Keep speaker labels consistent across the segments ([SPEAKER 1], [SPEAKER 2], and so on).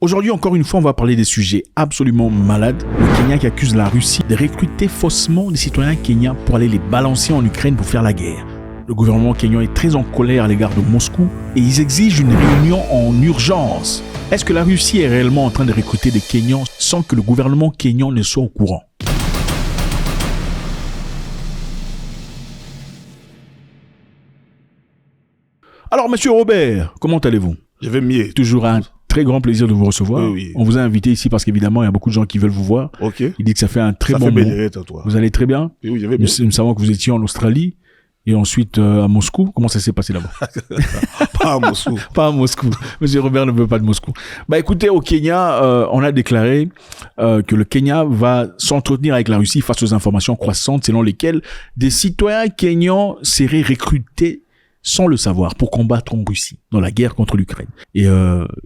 [SPEAKER 1] Aujourd'hui, encore une fois, on va parler des sujets absolument malades. Le Kenya qui accuse la Russie de recruter faussement des citoyens kenyans pour aller les balancer en Ukraine pour faire la guerre. Le gouvernement kenyan est très en colère à l'égard de Moscou et ils exigent une réunion en urgence. Est-ce que la Russie est réellement en train de recruter des Kenyans sans que le gouvernement kenyan ne soit au courant? Alors, monsieur Robert, comment allez-vous?
[SPEAKER 2] Je vais mieux.
[SPEAKER 1] Toujours un très grand plaisir de vous recevoir.
[SPEAKER 2] Oui.
[SPEAKER 1] On vous a invité ici parce qu'évidemment, il y a beaucoup de gens qui veulent vous voir.
[SPEAKER 2] Ok.
[SPEAKER 1] Il dit que ça fait un très bon moment.
[SPEAKER 2] Toi.
[SPEAKER 1] Vous allez très bien?
[SPEAKER 2] Oui, je vais bien.
[SPEAKER 1] Nous savons que vous étiez en Australie et ensuite à Moscou. Comment ça s'est passé là-bas?
[SPEAKER 2] Pas à Moscou.
[SPEAKER 1] Pas à Moscou. Monsieur Robert ne veut pas de Moscou. Bah écoutez, au Kenya, on a déclaré que le Kenya va s'entretenir avec la Russie face aux informations croissantes selon lesquelles des citoyens kenyans seraient recrutés sans le savoir, pour combattre en Russie, dans la guerre contre l'Ukraine. Et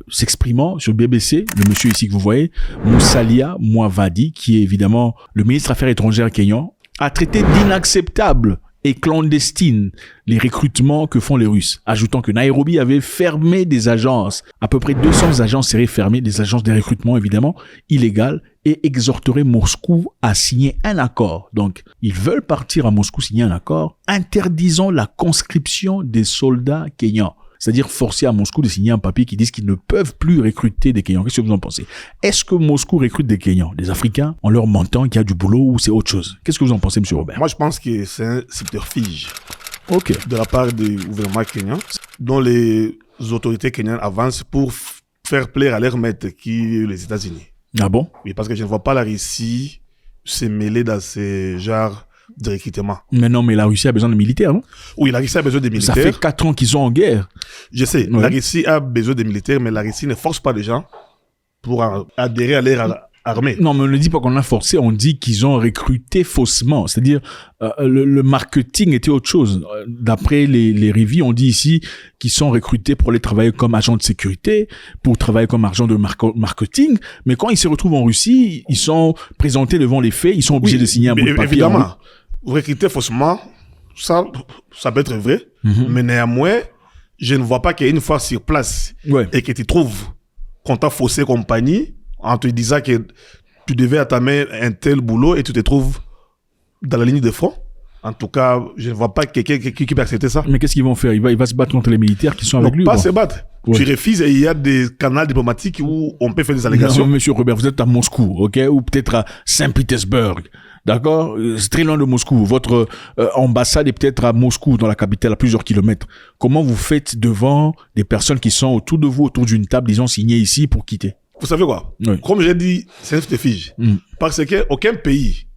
[SPEAKER 1] s'exprimant sur BBC, le monsieur ici que vous voyez, Musalia Mudavadi, qui est évidemment le ministre des Affaires étrangères kenyan, a traité d'inacceptable et clandestine les recrutements que font les Russes, ajoutant que Nairobi avait fermé des agences, à peu près 200 agences seraient fermées, des agences de recrutement évidemment, illégales, et exhorterait Moscou à signer un accord. Donc, ils veulent partir à Moscou signer un accord interdisant la conscription des soldats kenyans. C'est-à-dire forcer à Moscou de signer un papier qui dit qu'ils ne peuvent plus recruter des Kenyans. Qu'est-ce que vous en pensez? Est-ce que Moscou recrute des Kenyans, des Africains, en leur mentant qu'il y a du boulot ou c'est autre chose? Qu'est-ce que vous en pensez, monsieur Robert?
[SPEAKER 2] Moi, je pense que c'est un subterfuge
[SPEAKER 1] de
[SPEAKER 2] la part du gouvernement kenyan, dont les autorités kenyanes avancent pour faire plaire à leur maître, qui est les États-Unis.
[SPEAKER 1] Ah bon?
[SPEAKER 2] Oui, parce que je ne vois pas la Russie se mêler dans ces genres de recrutement.
[SPEAKER 1] Mais non, mais la Russie a besoin de militaires, non?
[SPEAKER 2] Oui, la Russie a besoin de militaires.
[SPEAKER 1] Ça fait 4 ans qu'ils sont en guerre.
[SPEAKER 2] Je sais, la Russie a besoin de militaires, mais la Russie ne force pas les gens pour adhérer à leur armée.
[SPEAKER 1] Non, mais on ne dit pas qu'on a forcé, on dit qu'ils ont recruté faussement. C'est-à-dire, le marketing était autre chose. D'après les revues, on dit ici qu'ils sont recrutés pour aller travailler comme agents de sécurité, pour travailler comme agents de marketing. Mais quand ils se retrouvent en Russie, ils sont présentés devant les faits, ils sont obligés de signer un bout de papier.
[SPEAKER 2] Évidemment, recruter faussement, ça peut être vrai. Mais néanmoins, je ne vois pas qu'une fois sur place et que tu trouves qu'on t'a faussé compagnie, en te disant que tu devais entamer un tel boulot et tu te trouves dans la ligne de front. En tout cas, je ne vois pas quelqu'un qui peut accepter ça.
[SPEAKER 1] Mais qu'est-ce qu'ils vont faire? Il va se battre contre les militaires qui sont avec lui?
[SPEAKER 2] Non, pas se battre. Tu refuses et il y a des canaux diplomatiques où on peut faire des allégations.
[SPEAKER 1] Non, monsieur Robert, vous êtes à Moscou, ok? Ou peut-être à Saint-Pétersbourg. D'accord? C'est très loin de Moscou. Votre ambassade est peut-être à Moscou, dans la capitale, à plusieurs kilomètres. Comment vous faites devant des personnes qui sont autour de vous, autour d'une table, disons, signer ici pour quitter?
[SPEAKER 2] Vous savez quoi? Comme j'ai dit, c'est un subterfuge. Parce qu'aucun pays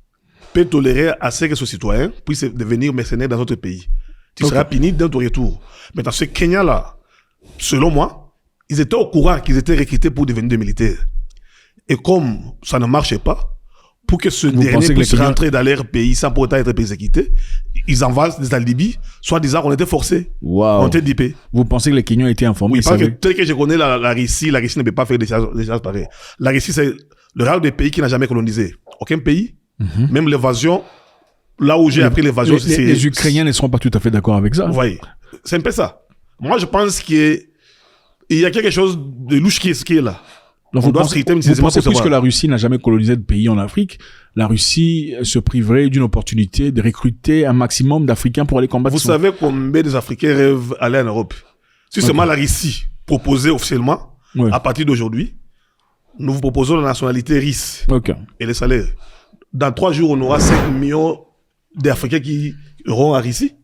[SPEAKER 2] peut tolérer à ce que ce citoyen puisse devenir mercenaire dans notre pays. Tu seras puni dans ton retour. Mais dans ce Kenya-là, selon moi, ils étaient au courant qu'ils étaient recrutés pour devenir des militaires. Et comme ça ne marchait pas, pour que ce dernier puisse rentrer dans leur pays sans pour autant être persécuté, ils envoient des alibis, soit disant qu'on était forcés. On était dipés.
[SPEAKER 1] Vous pensez que les Kenyans étaient informés?
[SPEAKER 2] Oui, parce que tel que je connais la Russie ne peut pas faire des choses pareilles. La Russie, c'est le rare des pays qui n'a jamais colonisé. Aucun pays, même l'évasion, là où j'ai appris l'évasion,
[SPEAKER 1] les Ukrainiens ne seront pas tout à fait d'accord avec ça.
[SPEAKER 2] Vous voyez, c'est un peu ça. Moi, je pense qu'il y a quelque chose de louche qui est là.
[SPEAKER 1] Donc vous pensez puisque la Russie n'a jamais colonisé de pays en Afrique, la Russie se priverait d'une opportunité de recruter un maximum d'Africains pour aller combattre.
[SPEAKER 2] Vous savez combien des Africains rêvent aller en Europe? Si seulement la Russie proposait officiellement, à partir d'aujourd'hui, nous vous proposons la nationalité russe et les salaires. Dans 3 jours, on aura 5 millions d'Africains qui iront à Russie.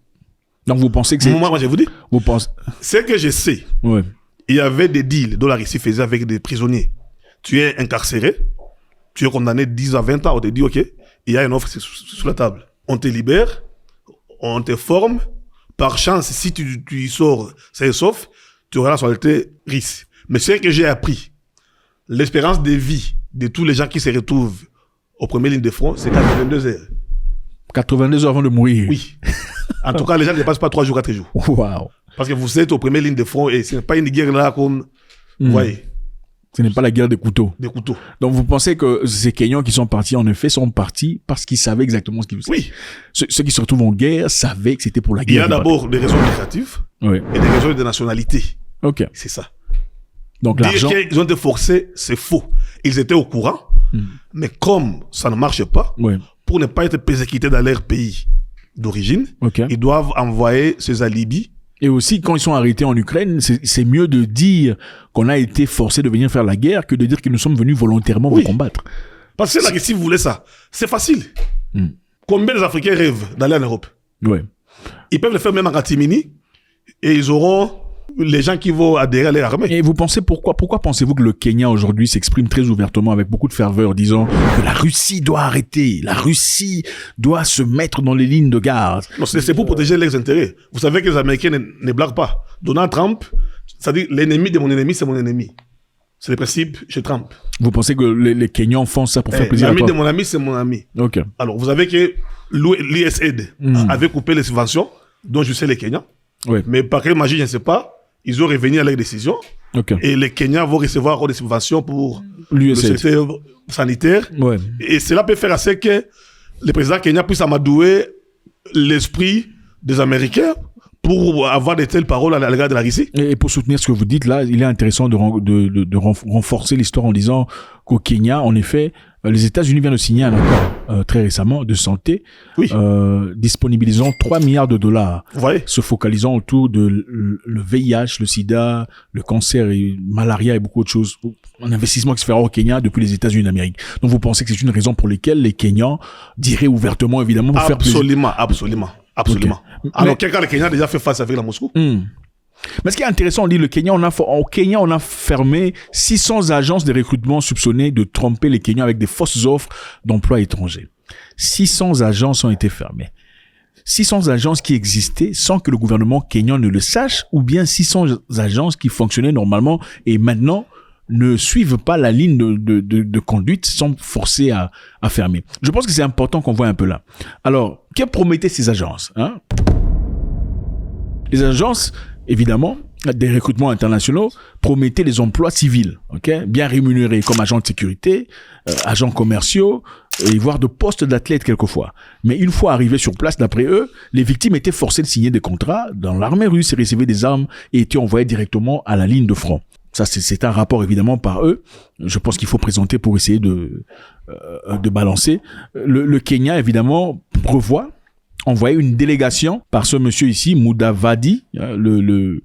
[SPEAKER 1] Donc vous pensez que c'est...
[SPEAKER 2] Moi, je vous dis.
[SPEAKER 1] Vous pensez...
[SPEAKER 2] C'est que je sais. Il y avait des deals dont la Russie faisait avec des prisonniers. Tu es incarcéré, tu es condamné 10 à 20 ans, on te dit, OK, il y a une offre sur la table. On te libère, on te forme. Par chance, si tu sors, c'est sauf, tu auras la nationalité russe. Mais ce que j'ai appris, l'espérance de vie de tous les gens qui se retrouvent aux premières lignes de front, c'est 82 heures.
[SPEAKER 1] 82 heures avant de mourir?
[SPEAKER 2] Oui. En tout cas, les gens ne dépassent pas 3 jours, 4 jours.
[SPEAKER 1] Waouh.
[SPEAKER 2] Parce que vous êtes aux premières lignes de front et ce n'est pas une guerre là comme... Vous voyez.
[SPEAKER 1] Ce n'est pas la guerre des couteaux.
[SPEAKER 2] Des couteaux.
[SPEAKER 1] Donc vous pensez que ces Kenyans qui sont partis, en effet, sont partis parce qu'ils savaient exactement ce qu'ils faisaient?
[SPEAKER 2] Oui.
[SPEAKER 1] Ceux qui se retrouvent en guerre savaient que c'était pour la guerre.
[SPEAKER 2] Il y a d'abord des raisons lucratives et des raisons de nationalité.
[SPEAKER 1] Ok.
[SPEAKER 2] C'est ça.
[SPEAKER 1] Donc
[SPEAKER 2] Dire
[SPEAKER 1] l'argent...
[SPEAKER 2] qu'ils ont été forcés, c'est faux. Ils étaient au courant, mais comme ça ne marche pas,
[SPEAKER 1] Ouais.
[SPEAKER 2] pour ne pas être persécutés dans leur pays d'origine,
[SPEAKER 1] Ok.
[SPEAKER 2] ils doivent envoyer ces alibis.
[SPEAKER 1] Et aussi, quand ils sont arrêtés en Ukraine, c'est mieux de dire qu'on a été forcé de venir faire la guerre que de dire que nous sommes venus volontairement vous combattre.
[SPEAKER 2] Parce que la Russie voulait ça. C'est facile. Combien des Africains rêvent d'aller en Europe?
[SPEAKER 1] Ouais.
[SPEAKER 2] Ils peuvent le faire même en catimini et ils auront les gens qui vont adhérer à leur armée.
[SPEAKER 1] Et vous pensez pourquoi pensez-vous que le Kenya aujourd'hui s'exprime très ouvertement avec beaucoup de ferveur, disant que la Russie doit arrêter, la Russie doit se mettre dans les lignes de garde?
[SPEAKER 2] Non, c'est pour protéger leurs intérêts. Vous savez que les Américains ne blaguent pas. Donald Trump, c'est-à-dire l'ennemi de mon ennemi, c'est mon ennemi. C'est le principe chez Trump.
[SPEAKER 1] Vous pensez que les Kenyans font ça pour faire plaisir à
[SPEAKER 2] l'ami
[SPEAKER 1] toi?
[SPEAKER 2] de mon ami, c'est mon ami.
[SPEAKER 1] Ok.
[SPEAKER 2] Alors, vous savez que l'USAID avait coupé les subventions, dont je sais les Kenyans.
[SPEAKER 1] Ouais.
[SPEAKER 2] Mais par quelle magie, je ne sais pas, ils ont revenu à leur décision.
[SPEAKER 1] Ok.
[SPEAKER 2] Et les Kenyans vont recevoir encore des subventions pour le
[SPEAKER 1] L'USAID.
[SPEAKER 2] secteur sanitaire.
[SPEAKER 1] Ouais.
[SPEAKER 2] Et cela peut faire assez que le président kenyan puisse amadouer l'esprit des Américains pour avoir de telles paroles à l'égard de la Russie.
[SPEAKER 1] Et pour soutenir ce que vous dites là, il est intéressant de renforcer l'histoire en disant qu'au Kenya, en effet, les États-Unis viennent de signer un accord très récemment de santé,
[SPEAKER 2] Oui.
[SPEAKER 1] disponibilisant 3 milliards de dollars,
[SPEAKER 2] Vous voyez?
[SPEAKER 1] se focalisant autour de le VIH, le sida, le cancer et malaria et beaucoup d'autres choses. Un investissement qui se fait au Kenya depuis les États-Unis d'Amérique. Donc vous pensez que c'est une raison pour laquelle les Kenyans diraient ouvertement, évidemment, pour faire plaisir.
[SPEAKER 2] Absolument.
[SPEAKER 1] Okay.
[SPEAKER 2] Alors, quelqu'un, le Kenya a déjà fait face avec la Moscou.
[SPEAKER 1] Mais ce qui est intéressant, on dit, au Kenya, on a fermé 600 agences de recrutement soupçonnées de tromper les Kenyans avec des fausses offres d'emploi étrangers. 600 agences ont été fermées. 600 agences qui existaient sans que le gouvernement kenyan ne le sache, ou bien 600 agences qui fonctionnaient normalement et maintenant ne suivent pas la ligne de conduite, sont forcés à fermer. Je pense que c'est important qu'on voit un peu là. Alors, que promettaient ces agences, hein? Les agences, évidemment, des recrutements internationaux, promettaient des emplois civils, ok, bien rémunérés comme agents de sécurité, agents commerciaux, et voire de postes d'athlètes quelquefois. Mais une fois arrivés sur place, d'après eux, les victimes étaient forcées de signer des contrats dans l'armée russe et recevaient des armes et étaient envoyées directement à la ligne de front. Ça, c'est un rapport évidemment par eux. Je pense qu'il faut présenter pour essayer de balancer. Le Kenya, évidemment, prévoit envoyer une délégation par ce monsieur ici, Mudavadi, le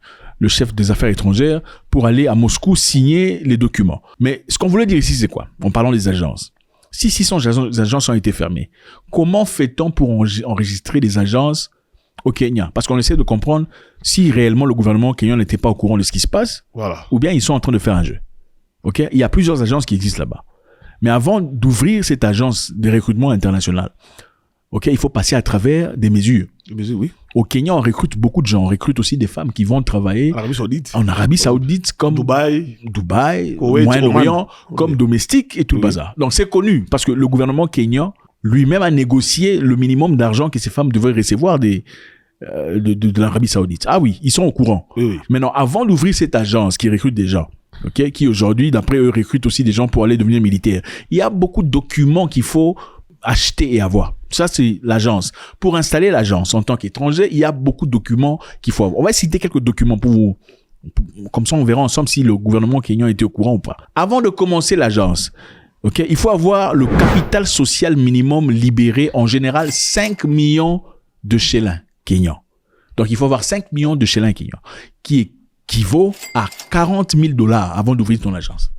[SPEAKER 1] chef des affaires étrangères, pour aller à Moscou signer les documents. Mais ce qu'on voulait dire ici, c'est quoi? En parlant des agences. Si 600 agences ont été fermées, comment fait-on pour enregistrer des agences au Kenya? Parce qu'on essaie de comprendre si réellement le gouvernement kenyan n'était pas au courant de ce qui se passe,
[SPEAKER 2] Voilà.
[SPEAKER 1] ou bien ils sont en train de faire un jeu. Ok? Il y a plusieurs agences qui existent là-bas. Mais avant d'ouvrir cette agence de recrutement international, ok, il faut passer à travers des mesures.
[SPEAKER 2] Oui.
[SPEAKER 1] Au Kenya, on recrute beaucoup de gens. On recrute aussi des femmes qui vont travailler en Arabie Saoudite, comme Dubaï,
[SPEAKER 2] Koweït,
[SPEAKER 1] Moyen-Orient,
[SPEAKER 2] Oman.
[SPEAKER 1] comme domestique et tout le bazar. Donc c'est connu parce que le gouvernement kenyan lui-même a négocié le minimum d'argent que ces femmes devaient recevoir de l'Arabie Saoudite. Ah oui, ils sont au courant.
[SPEAKER 2] Oui.
[SPEAKER 1] Maintenant, avant d'ouvrir cette agence qui recrute des gens, ok, qui aujourd'hui, d'après eux, recrute aussi des gens pour aller devenir militaires, il y a beaucoup de documents qu'il faut acheter et avoir. Ça, c'est l'agence. Pour installer l'agence en tant qu'étranger, il y a beaucoup de documents qu'il faut avoir. On va citer quelques documents pour vous. Comme ça, on verra ensemble si le gouvernement kenyan était au courant ou pas. Avant de commencer l'agence, ok, il faut avoir le capital social minimum libéré, en général 5 millions de shillings kenyans. Donc, il faut avoir 5 millions de shillings kenyans, qui équivaut à 40 000 $ avant d'ouvrir ton agence.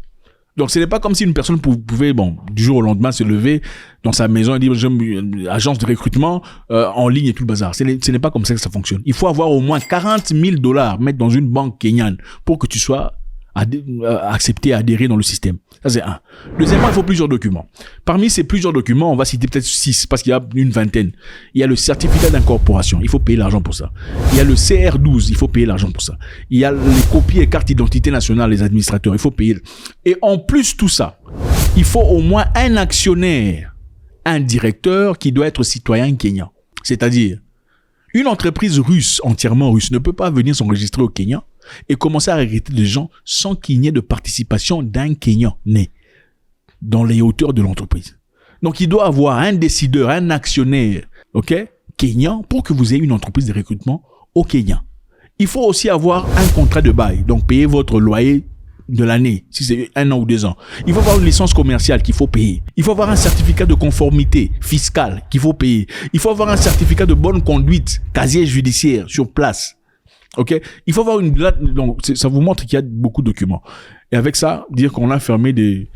[SPEAKER 1] Donc, ce n'est pas comme si une personne pouvait, du jour au lendemain, se lever dans sa maison et dire, j'aime une agence de recrutement en ligne et tout le bazar. Ce n'est pas comme ça que ça fonctionne. Il faut avoir au moins 40 000 $ mettre dans une banque kenyane pour que tu sois accepté à adhérer dans le système. Ça, c'est un. Deuxièmement, il faut plusieurs documents. Parmi ces plusieurs documents, on va citer peut-être 6 parce qu'il y a une vingtaine. Il y a le certificat d'incorporation. Il faut payer l'argent pour ça. Il y a le CR12. Il faut payer l'argent pour ça. Il y a les copies et cartes d'identité nationale, les administrateurs. Il faut payer. Et en plus tout ça, il faut au moins un actionnaire, un directeur qui doit être citoyen kenyan. C'est-à-dire, une entreprise russe, entièrement russe, ne peut pas venir s'enregistrer au Kenya et commencer à recruter des gens sans qu'il n'y ait de participation d'un Kenyan né dans les hauteurs de l'entreprise. Donc, il doit avoir un décideur, un actionnaire, ok, kenyan, pour que vous ayez une entreprise de recrutement au Kenya. Il faut aussi avoir un contrat de bail, donc payer votre loyer de l'année, si c'est 1 an ou 2 ans. Il faut avoir une licence commerciale qu'il faut payer. Il faut avoir un certificat de conformité fiscale qu'il faut payer. Il faut avoir un certificat de bonne conduite, casier judiciaire sur place. Ok? Il faut avoir donc ça vous montre qu'il y a beaucoup de documents. Et avec ça, dire qu'on a fermé des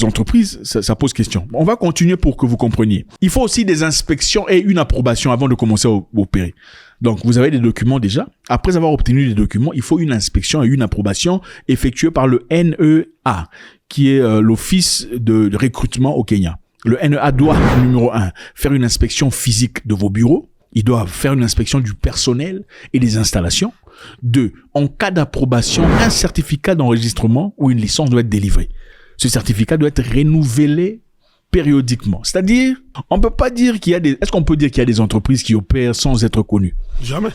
[SPEAKER 1] entreprises, ça pose question. On va continuer pour que vous compreniez. Il faut aussi des inspections et une approbation avant de commencer à opérer. Donc, vous avez des documents déjà. Après avoir obtenu les documents, il faut une inspection et une approbation effectuée par le NEA, qui est l'office de recrutement au Kenya. Le NEA doit, numéro 1, faire une inspection physique de vos bureaux. Il doit faire une inspection du personnel et des installations. 2, en cas d'approbation, un certificat d'enregistrement ou une licence doit être délivré. Ce certificat doit être renouvelé périodiquement. C'est-à-dire, on peut pas dire qu'il y a est-ce qu'on peut dire qu'il y a des entreprises qui opèrent sans être connues?
[SPEAKER 2] Jamais.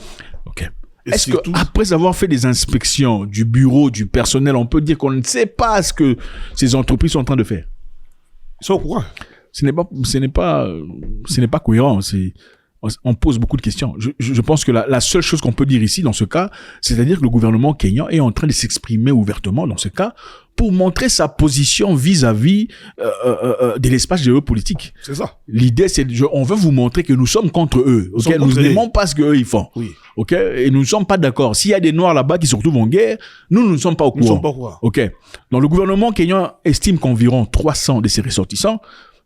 [SPEAKER 1] Ok. Est-ce qu'après avoir fait des inspections du bureau, du personnel, on peut dire qu'on ne sait pas ce que ces entreprises sont en train de faire?
[SPEAKER 2] Ils sont au courant.
[SPEAKER 1] Ce n'est pas cohérent. On pose beaucoup de questions. Je pense que la seule chose qu'on peut dire ici, dans ce cas, c'est-à-dire que le gouvernement kenyan est en train de s'exprimer ouvertement, dans ce cas, pour montrer sa position vis-à-vis de l'espace géopolitique.
[SPEAKER 2] C'est ça.
[SPEAKER 1] L'idée, c'est on veut vous montrer que nous sommes contre eux. Okay? Nous n'aimons pas ce qu'eux ils font.
[SPEAKER 2] Oui.
[SPEAKER 1] Okay? Et nous ne sommes pas d'accord. S'il y a des Noirs là-bas qui se retrouvent en guerre, nous ne sommes pas au courant.
[SPEAKER 2] Nous ne sommes pas au courant.
[SPEAKER 1] Okay? Donc le gouvernement kenyan estime qu'environ 300 de ses ressortissants,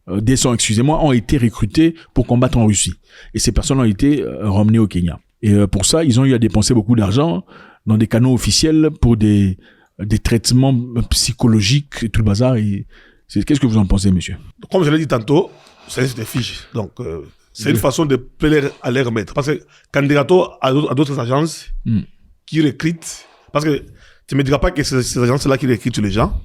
[SPEAKER 1] ont été recrutés pour combattre en Russie. Et ces personnes ont été ramenées au Kenya. Et pour ça, ils ont eu à dépenser beaucoup d'argent dans des canaux officiels pour des traitements psychologiques et tout le bazar. Qu'est-ce que vous en pensez, monsieur?
[SPEAKER 2] Comme je l'ai dit tantôt, c'est des fiches. Donc, c'est une façon de plaire à les remettre. Parce que candidato à d'autres agences qui recrutent, parce que tu ne me diras pas que ces agences-là qui recrutent les gens,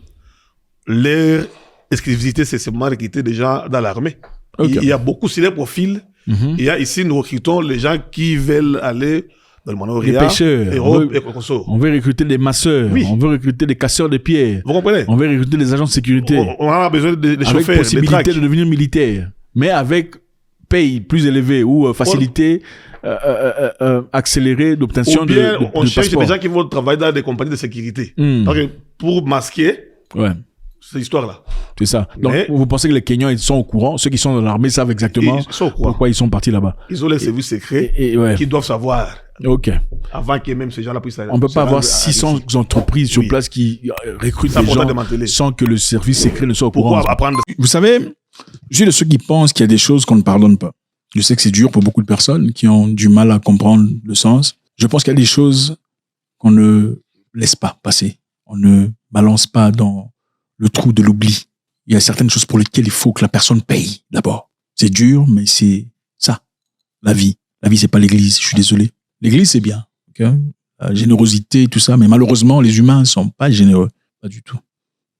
[SPEAKER 2] leur exclusivité, c'est seulement recruter des gens dans l'armée. Okay. Il y a beaucoup sur les profils. Il y a ici, nous recrutons les gens qui veulent aller dans le Manoria,
[SPEAKER 1] les pêcheurs. On veut recruter des masseurs. Oui. On veut recruter des casseurs de pierres.
[SPEAKER 2] Vous comprenez?
[SPEAKER 1] On veut recruter des agents de sécurité.
[SPEAKER 2] On a besoin de chauffeurs,
[SPEAKER 1] avec possibilité de devenir militaire, mais avec paye plus élevée ou facilité accélérée d'obtention de passeport.
[SPEAKER 2] On cherche des gens qui vont travailler dans des compagnies de sécurité. Donc, pour masquer cette histoire-là.
[SPEAKER 1] C'est ça. Donc, vous pensez que les Kenyans, ils sont au courant? Ceux qui sont dans l'armée savent exactement pourquoi ils sont partis là-bas.
[SPEAKER 2] Ils ont les services secrets qui doivent savoir.
[SPEAKER 1] Ok.
[SPEAKER 2] Avant que même ces gens-là puissent...
[SPEAKER 1] On ne peut pas avoir 600 entreprises sur place qui recrutent des gens sans que le service secret ne soit au courant. Vous savez, je suis de ceux qui pensent qu'il y a des choses qu'on ne pardonne pas. Je sais que c'est dur pour beaucoup de personnes qui ont du mal à comprendre le sens. Je pense qu'il y a des choses qu'on ne laisse pas passer. On ne balance pas dans le trou de l'oubli. Il y a certaines choses pour lesquelles il faut que la personne paye d'abord. C'est dur, mais c'est ça, la vie. La vie, c'est pas l'église, je suis désolé. L'église, c'est bien, okay? La générosité, tout ça, mais malheureusement, les humains ne sont pas généreux, pas du tout.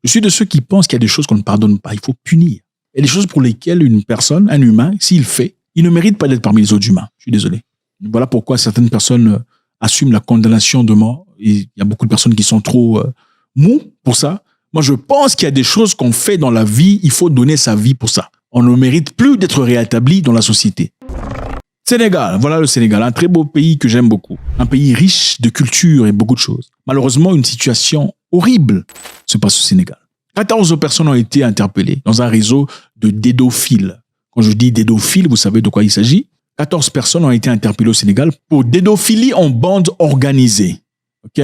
[SPEAKER 1] Je suis de ceux qui pensent qu'il y a des choses qu'on ne pardonne pas, il faut punir. Il y a des choses pour lesquelles une personne, un humain, s'il fait, il ne mérite pas d'être parmi les autres humains, je suis désolé. Voilà pourquoi certaines personnes assument la condamnation de mort. Il y a beaucoup de personnes qui sont trop mous pour ça. Moi, je pense qu'il y a des choses qu'on fait dans la vie, il faut donner sa vie pour ça. On ne mérite plus d'être rétabli dans la société. Sénégal, voilà le Sénégal, un très beau pays que j'aime beaucoup. Un pays riche de culture et beaucoup de choses. Malheureusement, une situation horrible se passe au Sénégal. 14 personnes ont été interpellées dans un réseau de dédophiles. Quand je dis dédophiles, vous savez de quoi il s'agit? 14 personnes ont été interpellées au Sénégal pour dédophilie en bande organisée. Ok?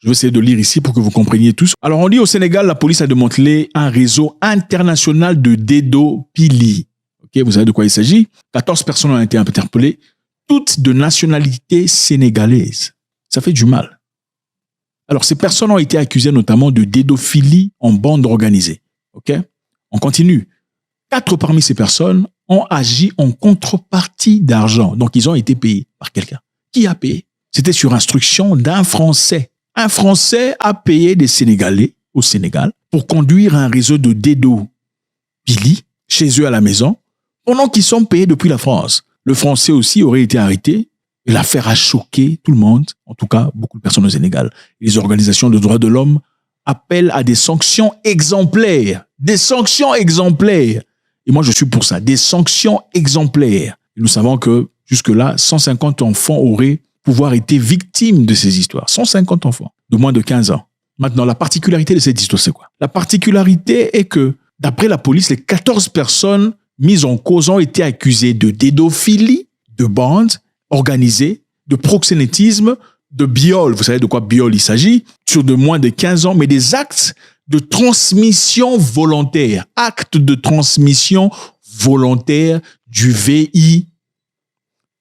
[SPEAKER 1] Je vais essayer de lire ici pour que vous compreniez tous. Alors, on dit au Sénégal, la police a démantelé un réseau international de dédophilie. Ok, vous savez de quoi il s'agit? 14 personnes ont été interpellées, toutes de nationalité sénégalaise. Ça fait du mal. Alors, ces personnes ont été accusées notamment de dédophilie en bande organisée. Ok? On continue. 4 parmi ces personnes ont agi en contrepartie d'argent. Donc, ils ont été payés par quelqu'un. Qui a payé? C'était sur instruction d'un Français. Un Français a payé des Sénégalais au Sénégal pour conduire un réseau de dédophilie chez eux à la maison pendant qu'ils sont payés depuis la France. Le Français aussi aurait été arrêté et l'affaire a choqué tout le monde, en tout cas beaucoup de personnes au Sénégal. Les organisations de droits de l'homme appellent à des sanctions exemplaires. Des sanctions exemplaires. Et moi, je suis pour ça. Des sanctions exemplaires. Et nous savons que jusque-là, 150 enfants auraient pouvoir été victimes de ces histoires. 150 enfants de moins de 15 ans. Maintenant, la particularité de cette histoire, c'est quoi? La particularité est que, d'après la police, les 14 personnes mises en cause ont été accusées de pédophilie, de bande organisée, de proxénétisme, de viol. Vous savez de quoi viol il s'agit? Sur de moins de 15 ans, mais des actes de transmission volontaire. Acte de transmission volontaire du VI.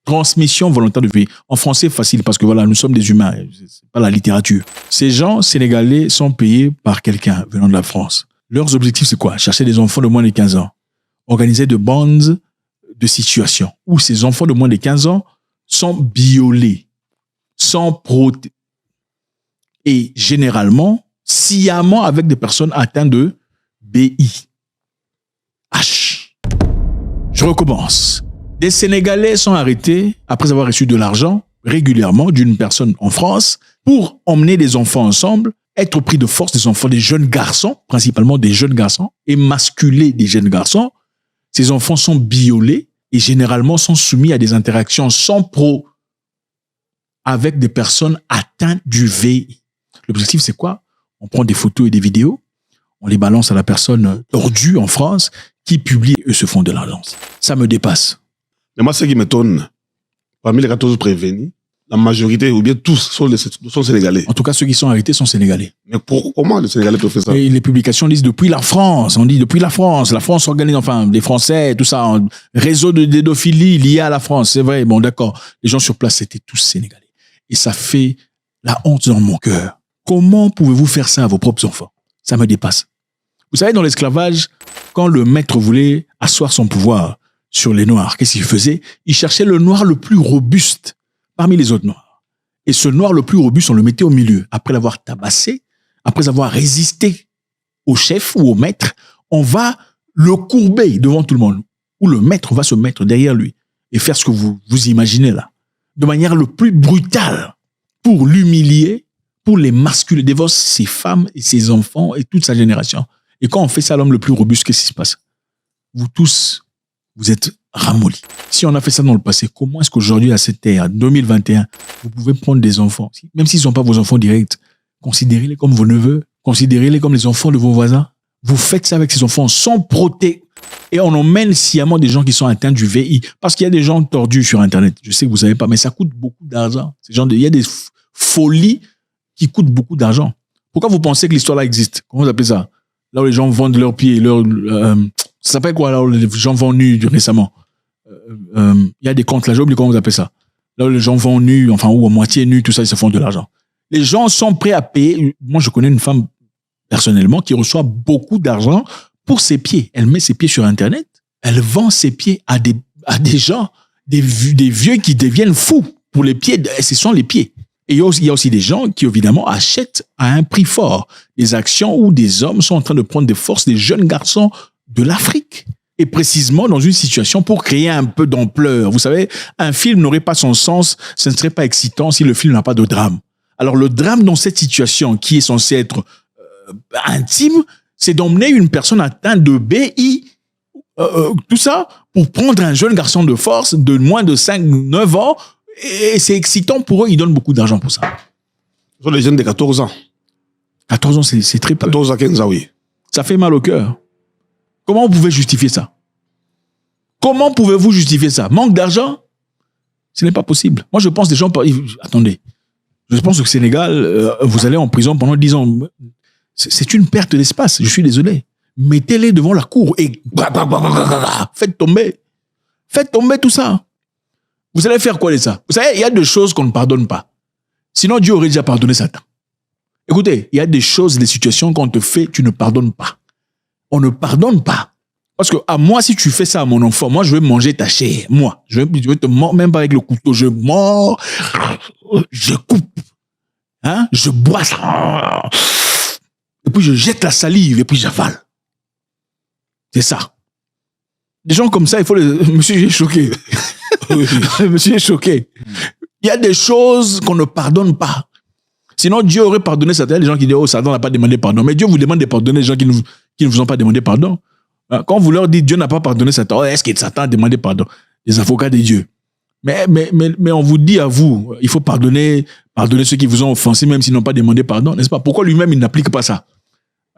[SPEAKER 1] Transmission volontaire du VI. En français, facile, parce que voilà, nous sommes des humains. C'est pas la littérature. Ces gens sénégalais sont payés par quelqu'un venant de la France. Leurs objectifs, c'est quoi? Chercher des enfants de moins de 15 ans. Organiser de bandes de situations où ces enfants de moins de 15 ans sont violés, sont et généralement, sciemment avec des personnes atteintes de BIH. Je recommence. Des Sénégalais sont arrêtés après avoir reçu de l'argent régulièrement d'une personne en France pour emmener des enfants ensemble, être pris de force des enfants, des jeunes garçons, principalement des jeunes garçons, émasculer des jeunes garçons. Ces enfants sont violés et généralement sont soumis à des interactions sans pro avec des personnes atteintes du VI. L'objectif, c'est quoi? On prend des photos et des vidéos, on les balance à la personne tordue en France qui publie et eux se font de l'argent. Ça me dépasse.
[SPEAKER 2] Mais moi, ce qui m'étonne, parmi les 14 prévenus, la majorité, ou bien tous, sont sénégalais.
[SPEAKER 1] En tout cas, ceux qui sont arrêtés sont sénégalais.
[SPEAKER 2] Mais comment les Sénégalais peuvent faire ça?
[SPEAKER 1] Et les publications disent depuis la France. On dit depuis la France. La France organise, enfin, les Français, tout ça, un réseau de pédophilie lié à la France. C'est vrai, bon, d'accord. Les gens sur place étaient tous sénégalais. Et ça fait la honte dans mon cœur. Comment pouvez-vous faire ça à vos propres enfants? Ça me dépasse. Vous savez, dans l'esclavage, quand le maître voulait asseoir son pouvoir sur les Noirs, qu'est-ce qu'il faisait? Il cherchait le Noir le plus robuste parmi les autres Noirs. Et ce Noir le plus robuste, on le mettait au milieu. Après l'avoir tabassé, après avoir résisté au chef ou au maître, on va le courber devant tout le monde. Ou le maître va se mettre derrière lui et faire ce que vous imaginez là. De manière le plus brutale pour l'humilier, pour les masculer, dévorer ses femmes et ses enfants et toute sa génération. Et quand on fait ça à l'homme le plus robuste, qu'est-ce qui se passe? Vous tous, vous êtes ramollis. Si on a fait ça dans le passé, comment est-ce qu'aujourd'hui, à cette ère, 2021, vous pouvez prendre des enfants, même s'ils ne sont pas vos enfants directs, considérez-les comme vos neveux, considérez-les comme les enfants de vos voisins. Vous faites ça avec ces enfants sans protéger. Et on emmène sciemment des gens qui sont atteints du VI. Parce qu'il y a des gens tordus sur Internet. Je sais que vous ne savez pas, mais ça coûte beaucoup d'argent. Il y a des folies qui coûtent beaucoup d'argent. Pourquoi vous pensez que l'histoire là existe? Comment vous appelez ça? Là où les gens vendent leurs pieds, ça s'appelle quoi là où les gens vendent nus récemment? Il y a des comptes là, j'ai oublié comment vous appelez ça. Là où les gens vendent nus, enfin ou à moitié nus, tout ça, ils se font de l'argent. Les gens sont prêts à payer. Moi, je connais une femme personnellement qui reçoit beaucoup d'argent pour ses pieds. Elle met ses pieds sur Internet, elle vend ses pieds à des gens, des vieux qui deviennent fous pour les pieds. Ce sont les pieds. Et il y a aussi des gens qui, évidemment, achètent à un prix fort des actions où des hommes sont en train de prendre de force des jeunes garçons de l'Afrique. Et précisément dans une situation pour créer un peu d'ampleur. Vous savez, un film n'aurait pas son sens, ce ne serait pas excitant si le film n'a pas de drame. Alors le drame dans cette situation qui est censée être intime, c'est d'emmener une personne atteinte de BI, tout ça, pour prendre un jeune garçon de force de moins de 5-9 ans. Et c'est excitant pour eux, ils donnent beaucoup d'argent pour ça.
[SPEAKER 2] Ce sont les jeunes de 14 ans.
[SPEAKER 1] 14 ans, c'est très peu.
[SPEAKER 2] 14 à 15 ans, oui. Ça
[SPEAKER 1] fait mal au cœur. Comment vous pouvez justifier ça? Comment pouvez-vous justifier ça? Manque d'argent? Ce n'est pas possible. Moi, je pense des gens... Attendez. Je pense que au Sénégal, vous allez en prison pendant 10 ans. C'est une perte d'espace. Je suis désolé. Mettez-les devant la cour et... Faites tomber. Faites tomber tout ça. Vous allez faire quoi de ça? Vous savez, il y a des choses qu'on ne pardonne pas. Sinon, Dieu aurait déjà pardonné Satan. Écoutez, il y a des choses, des situations qu'on te fait, tu ne pardonnes pas. On ne pardonne pas. Parce que à moi, si tu fais ça à mon enfant, moi, je vais manger ta chair. Moi, je vais te mordre, même pas avec le couteau. Je mords, je coupe, hein, je bois ça. Et puis, je jette la salive et puis j'avale. C'est ça. Des gens comme ça, il faut les... Monsieur, j'ai choqué. Monsieur est choqué. Il y a des choses qu'on ne pardonne pas. Sinon, Dieu aurait pardonné Satan. Les gens qui disent, oh, Satan n'a pas demandé pardon. Mais Dieu vous demande de pardonner les gens qui ne vous ont pas demandé pardon. Quand vous leur dites, Dieu n'a pas pardonné Satan, est-ce que Satan a demandé pardon? Les avocats de Dieu. Mais on vous dit à vous, il faut pardonner ceux qui vous ont offensé, même s'ils n'ont pas demandé pardon, n'est-ce pas? Pourquoi lui-même, il n'applique pas ça?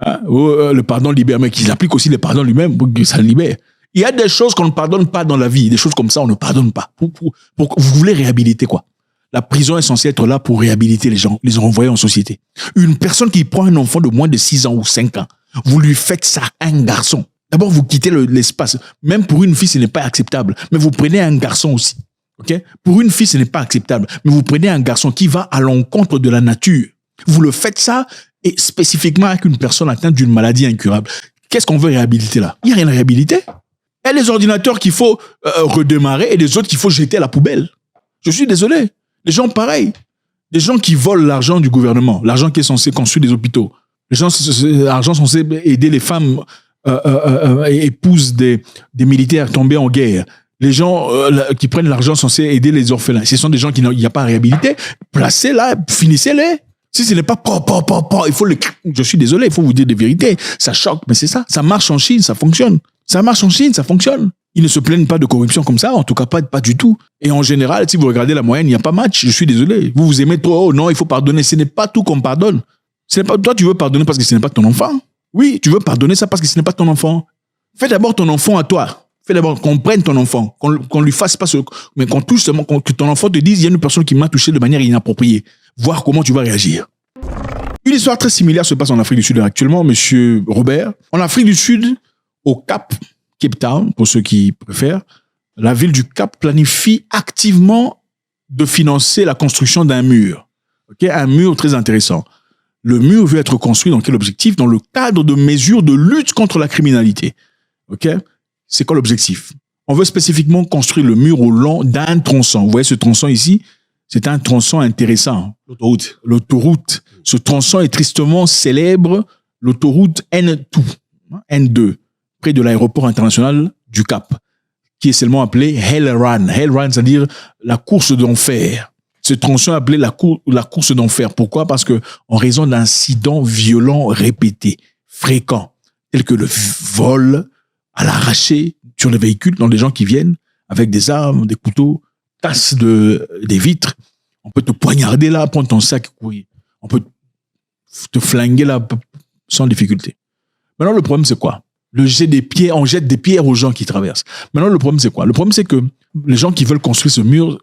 [SPEAKER 1] Hein? Le pardon libère, mais qu'il applique aussi le pardon lui-même pour que ça libère. Il y a des choses qu'on ne pardonne pas dans la vie, des choses comme ça, on ne pardonne pas. Vous voulez réhabiliter quoi? La prison est censée être là pour réhabiliter les gens, les renvoyer en société. Une personne qui prend un enfant de moins de 6 ans ou 5 ans, vous lui faites ça à un garçon. D'abord, vous quittez l'espace. Même pour une fille, ce n'est pas acceptable. Mais vous prenez un garçon aussi. Okay? Pour une fille, ce n'est pas acceptable. Mais vous prenez un garçon qui va à l'encontre de la nature. Vous le faites ça, et spécifiquement avec une personne atteinte d'une maladie incurable. Qu'est-ce qu'on veut réhabiliter là? Il n'y a rien à réhabiliter. Il y a les ordinateurs qu'il faut redémarrer et les autres qu'il faut jeter à la poubelle. Je suis désolé. Les gens pareils. Les gens qui volent l'argent du gouvernement, l'argent qui est censé construire des hôpitaux, l'argent censé aider les femmes épouses des militaires tombés en guerre. Les gens qui prennent l'argent censé aider les orphelins. Ce sont des gens qui n'y a pas à réhabiliter. Placez-la, finissez-les. Si ce n'est pas il faut le... Je suis désolé, il faut vous dire des vérités. Ça choque, mais c'est ça. Ça marche en Chine, ça fonctionne. Ça marche en Chine, ça fonctionne. Ils ne se plaignent pas de corruption comme ça, en tout cas pas du tout. Et en général, si vous regardez la moyenne, il n'y a pas match. Je suis désolé. Vous vous aimez trop, oh non, il faut pardonner. Ce n'est pas tout qu'on pardonne. Ce n'est pas toi, tu veux pardonner parce que ce n'est pas ton enfant. Oui, tu veux pardonner ça parce que ce n'est pas ton enfant. Fais d'abord ton enfant à toi. Fais d'abord qu'on prenne ton enfant, qu'on lui fasse pas ce, mais qu'on touche seulement, que ton enfant te dise, il y a une personne qui m'a touché de manière inappropriée. Voir comment tu vas réagir. Une histoire très similaire se passe en Afrique du Sud actuellement, monsieur Robert. En Afrique du Sud, au Cape Town, pour ceux qui préfèrent, la ville du Cap planifie activement de financer la construction d'un mur. Okay? Un mur très intéressant. Le mur veut être construit dans quel objectif? Dans le cadre de mesures de lutte contre la criminalité. Okay? C'est quoi l'objectif? On veut spécifiquement construire le mur au long d'un tronçon. Vous voyez ce tronçon ici? C'est un tronçon intéressant. L'autoroute. Ce tronçon est tristement célèbre. L'autoroute N2, près de l'aéroport international du Cap, qui est seulement appelé Hell Run. Hell Run, c'est-à-dire la course d'enfer. Ce tronçon est appelé la course d'enfer. Pourquoi? Parce que en raison d'incidents violents répétés, fréquents, tels que le vol à l'arraché sur les véhicules, dans les gens qui viennent avec des armes, des couteaux, cassent des vitres. On peut te poignarder là, prendre ton sac et courir. On peut te flinguer là sans difficulté. Maintenant, le problème, c'est quoi? On jette des pierres aux gens qui traversent. Maintenant, le problème, c'est quoi? Le problème, c'est que les gens qui veulent construire ce mur,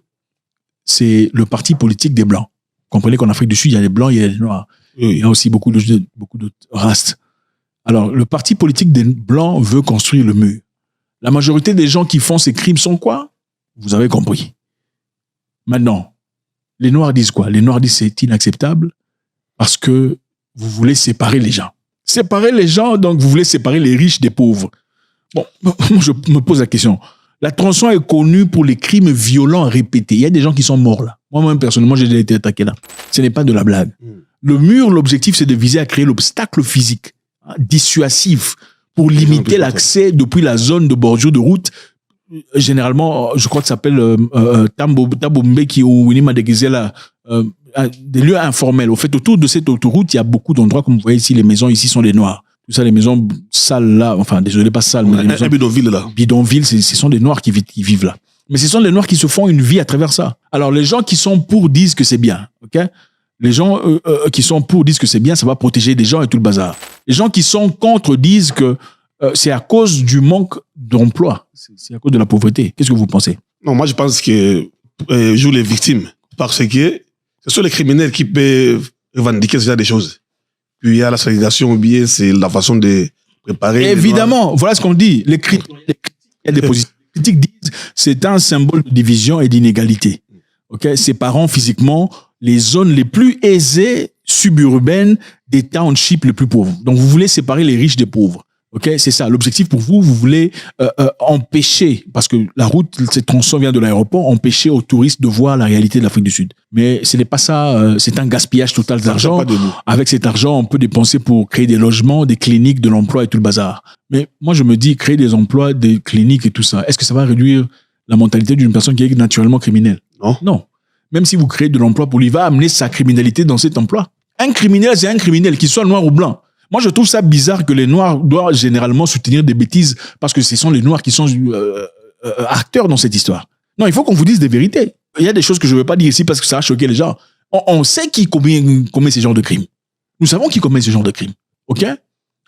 [SPEAKER 1] c'est le parti politique des Blancs. Vous comprenez qu'en Afrique du Sud, il y a les Blancs, il y a les Noirs. Il y a aussi beaucoup de races. Alors, le parti politique des Blancs veut construire le mur. La majorité des gens qui font ces crimes sont quoi? Vous avez compris. Maintenant, les Noirs disent quoi? Les Noirs disent c'est inacceptable parce que vous voulez séparer les gens. Séparer les gens, donc vous voulez séparer les riches des pauvres. Bon, je me pose la question. La tronçon est connue pour les crimes violents répétés. Il y a des gens qui sont morts là. Moi-même, personnellement, j'ai déjà été attaqué là. Ce n'est pas de la blague. Le mur, l'objectif, c'est de viser à créer l'obstacle physique, dissuasif, pour limiter l'accès depuis la zone de bordure de route. Généralement, je crois que ça s'appelle Tambombeki ou Winima de Gizela, des lieux informels. Au fait, autour de cette autoroute, il y a beaucoup d'endroits, comme vous voyez ici, les maisons ici sont des noirs. Tout ça, les maisons sales là, enfin, désolé, pas sales, mais les maisons
[SPEAKER 2] bidonville là.
[SPEAKER 1] Bidonville, ce sont des noirs qui vivent là. Mais ce sont les noirs qui se font une vie à travers ça. Alors, les gens qui sont pour disent que c'est bien, ok? Les gens qui sont pour disent que c'est bien, ça va protéger des gens et tout le bazar. Les gens qui sont contre disent que c'est à cause du manque d'emploi, c'est à cause de la pauvreté. Qu'est-ce que vous pensez?
[SPEAKER 2] Non, moi je pense que jouent les victimes parce que ce sont les criminels qui peuvent revendiquer ce genre de choses. Puis il y a la ségrégation ou bien c'est la façon de préparer.
[SPEAKER 1] Évidemment, voilà ce qu'on dit. Les critiques disent c'est un symbole de division et d'inégalité. Okay? Séparant physiquement les zones les plus aisées suburbaines des townships les plus pauvres. Donc vous voulez séparer les riches des pauvres. Ok, c'est ça. L'objectif pour vous, vous voulez empêcher, parce que la route, cette tronçon vient de l'aéroport, empêcher aux touristes de voir la réalité de l'Afrique du Sud. Mais ce n'est pas ça. C'est un gaspillage total d'argent. Avec cet argent, on peut dépenser pour créer des logements, des cliniques, de l'emploi et tout le bazar. Mais moi, je me dis, créer des emplois, des cliniques et tout ça, est-ce que ça va réduire la mentalité d'une personne qui est naturellement criminelle? Non. Non. Même si vous créez de l'emploi pour lui, il va amener sa criminalité dans cet emploi. Un criminel, c'est un criminel, qu'il soit noir ou blanc. Moi, je trouve ça bizarre que les Noirs doivent généralement soutenir des bêtises parce que ce sont les Noirs qui sont acteurs dans cette histoire. Non, il faut qu'on vous dise des vérités. Il y a des choses que je ne veux pas dire ici parce que ça a choqué les gens. On sait qui commet ces genres de crimes. Nous savons qui commet ce genre de crimes. OK?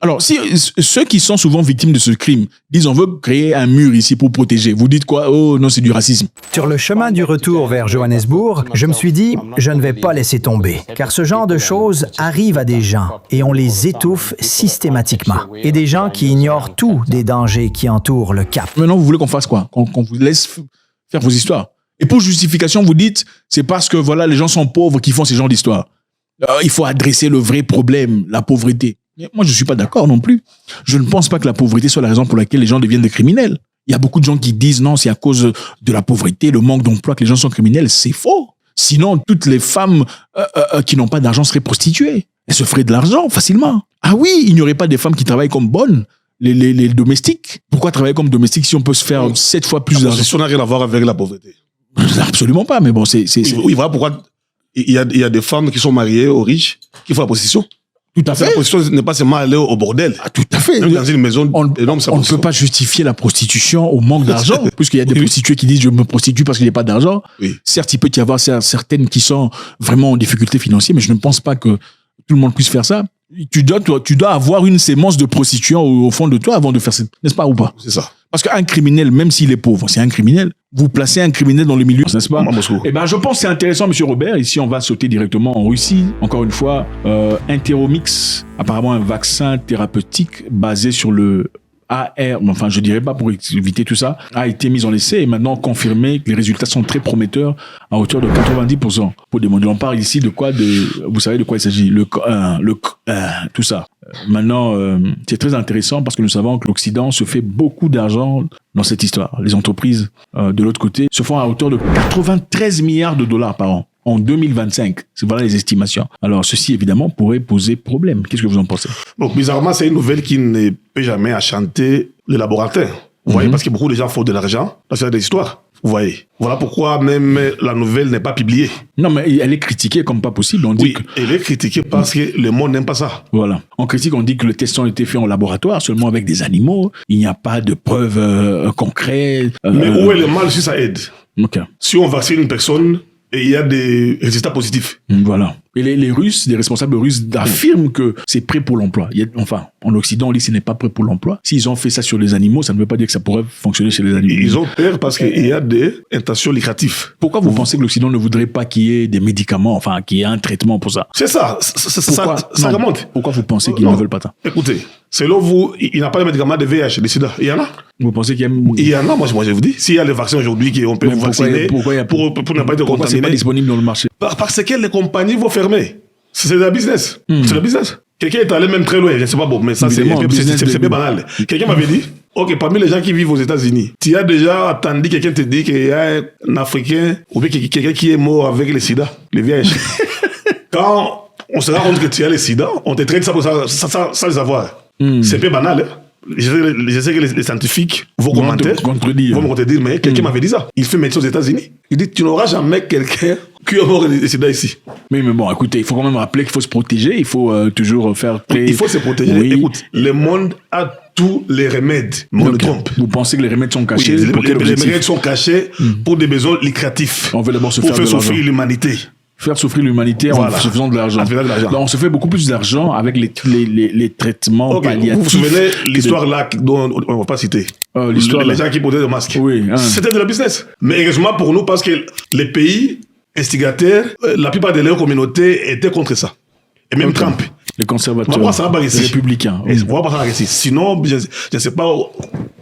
[SPEAKER 1] Alors, si ceux qui sont souvent victimes de ce crime disent on veut créer un mur ici pour protéger, vous dites quoi? Oh non, c'est du racisme.
[SPEAKER 3] Sur le chemin du retour vers Johannesburg, je me suis dit, je ne vais pas laisser tomber, car ce genre de choses arrive à des gens et on les étouffe systématiquement. Et des gens qui ignorent tous des dangers qui entourent le Cap.
[SPEAKER 1] Maintenant, vous voulez qu'on fasse quoi? Qu'on vous laisse faire vos histoires. Et pour justification, vous dites, c'est parce que voilà, les gens sont pauvres qui font ces genres d'histoires. Il faut adresser le vrai problème, la pauvreté. Mais moi, je ne suis pas d'accord non plus. Je ne pense pas que la pauvreté soit la raison pour laquelle les gens deviennent des criminels. Il y a beaucoup de gens qui disent non, c'est à cause de la pauvreté, le manque d'emploi que les gens sont criminels. C'est faux. Sinon, toutes les femmes qui n'ont pas d'argent seraient prostituées. Elles se feraient de l'argent facilement. Ah oui, il n'y aurait pas des femmes qui travaillent comme bonnes, les domestiques. Pourquoi travailler comme domestique si on peut se faire 7 fois plus d'argent?
[SPEAKER 2] Ça n'a rien à voir avec la pauvreté.
[SPEAKER 1] Absolument pas, mais bon, c'est...
[SPEAKER 2] Oui, voilà pourquoi il y a des femmes qui sont mariées aux riches qui font la prostitution.
[SPEAKER 1] Tout à fait.
[SPEAKER 2] La prostitution n'est pas seulement aller au bordel.
[SPEAKER 1] Ah, tout à fait.
[SPEAKER 2] Même dans une maison énorme,
[SPEAKER 1] on ne peut pas justifier la prostitution au manque d'argent, puisqu'il y a des prostituées qui disent je me prostitue parce qu'il n'y a pas d'argent. Oui. Certes, il peut y avoir certaines qui sont vraiment en difficulté financière, mais je ne pense pas que tout le monde puisse faire ça. Tu dois avoir une sémence de prostitution au fond de toi avant de faire ça, n'est-ce pas ou pas?
[SPEAKER 2] C'est ça.
[SPEAKER 1] Parce qu'un criminel, même s'il est pauvre, c'est un criminel. Vous placez un criminel dans le milieu, n'est-ce pas? Eh ben, je pense que c'est intéressant, monsieur Robert. Ici, on va sauter directement en Russie. Encore une fois, Enteromix, apparemment un vaccin thérapeutique basé sur le AR, enfin je dirais pas pour éviter tout ça, a été mis en essai et maintenant confirmé que les résultats sont très prometteurs à hauteur de 90%. Pour demander, on parle ici de quoi? Vous savez de quoi il s'agit? Tout ça. Maintenant, c'est très intéressant parce que nous savons que l'Occident se fait beaucoup d'argent dans cette histoire. Les entreprises, de l'autre côté, se font à hauteur de 93 milliards de dollars par an. En 2025, voilà les estimations. Alors, ceci, évidemment, pourrait poser problème. Qu'est-ce que vous en pensez?
[SPEAKER 2] Donc, bizarrement, c'est une nouvelle qui ne peut jamais enchanter les laboratoires. Vous voyez, parce que beaucoup de gens font de l'argent dans ce genre d'histoire. Vous voyez. Voilà pourquoi même la nouvelle n'est pas publiée.
[SPEAKER 1] Non, mais elle est critiquée comme pas possible. On dit
[SPEAKER 2] oui, elle est critiquée parce que le monde n'aime pas ça.
[SPEAKER 1] Voilà. En critique, on dit que le test a été fait en laboratoire, seulement avec des animaux. Il n'y a pas de preuves concrètes.
[SPEAKER 2] Mais où est le mal si ça aide?
[SPEAKER 1] Okay.
[SPEAKER 2] Si on vaccine une personne et il y a des résultats positifs.
[SPEAKER 1] Voilà. Et les Russes, les responsables russes affirment que c'est prêt pour l'emploi. Enfin, en Occident, on dit que ce n'est pas prêt pour l'emploi. S'ils ont fait ça sur les animaux, ça ne veut pas dire que ça pourrait fonctionner chez les animaux.
[SPEAKER 2] Ils ont peur parce qu'il y a des intentions lucratives.
[SPEAKER 1] Pourquoi vous pensez que l'Occident ne voudrait pas qu'il y ait des médicaments, enfin, qu'il y ait un traitement pour ça?
[SPEAKER 2] C'est ça. Ça remonte.
[SPEAKER 1] Pourquoi vous pensez qu'ils ne veulent pas ça?
[SPEAKER 2] Écoutez, selon vous, il n'y a pas de médicaments de VIH, de sida. Il y en a?
[SPEAKER 1] Vous pensez qu'il y a...
[SPEAKER 2] Il y en a, moi je vous dis. S'il y a les vaccins aujourd'hui qu'on peut vous vacciner pour ne pas être contaminé.
[SPEAKER 1] Pourquoi c'est pas disponible dans le marché?
[SPEAKER 2] Parce que les compagnies vont fermer. C'est la business. C'est la business. Quelqu'un est allé même très loin, je ne sais pas, bon, mais ça c'est bien banal. Quelqu'un m'avait dit, ok, parmi les gens qui vivent aux États-Unis, tu as déjà attendu quelqu'un te dit qu'il y a un Africain ou bien quelqu'un qui est mort avec le sida, le VIH. Quand on se rend compte que tu as le sida, on te traite ça sans le savoir. C'est un peu banal, hein? Je sais que les scientifiques vont commenter, vont me contredire, mais quelqu'un m'avait dit ça. Il fait médecine aux États-Unis. Il dit, tu n'auras jamais quelqu'un qui est mort de sida ici.
[SPEAKER 1] Mais bon, écoutez, il faut quand même rappeler qu'il faut se protéger. Il faut toujours faire...
[SPEAKER 2] Il faut se protéger. Oui. Écoute, le monde a tous les remèdes. On le trompe.
[SPEAKER 1] Vous pensez que les remèdes sont cachés?
[SPEAKER 2] Oui, les remèdes sont cachés pour des besoins lucratifs.
[SPEAKER 1] On veut d'abord
[SPEAKER 2] pour faire souffrir l'humanité.
[SPEAKER 1] Faire souffrir l'humanité en se faisant de l'argent. Donc, on se fait beaucoup plus d'argent avec les traitements palliatifs. Vous vous
[SPEAKER 2] souvenez l'histoire là dont on ne va pas citer? Les gens qui portaient des masques.
[SPEAKER 1] Oui.
[SPEAKER 2] C'était de la business. Mais heureusement pour nous, parce que les pays instigateurs, la plupart de leurs communautés étaient contre ça. Et même Trump.
[SPEAKER 1] Les conservateurs, les républicains.
[SPEAKER 2] Sinon, je ne sais pas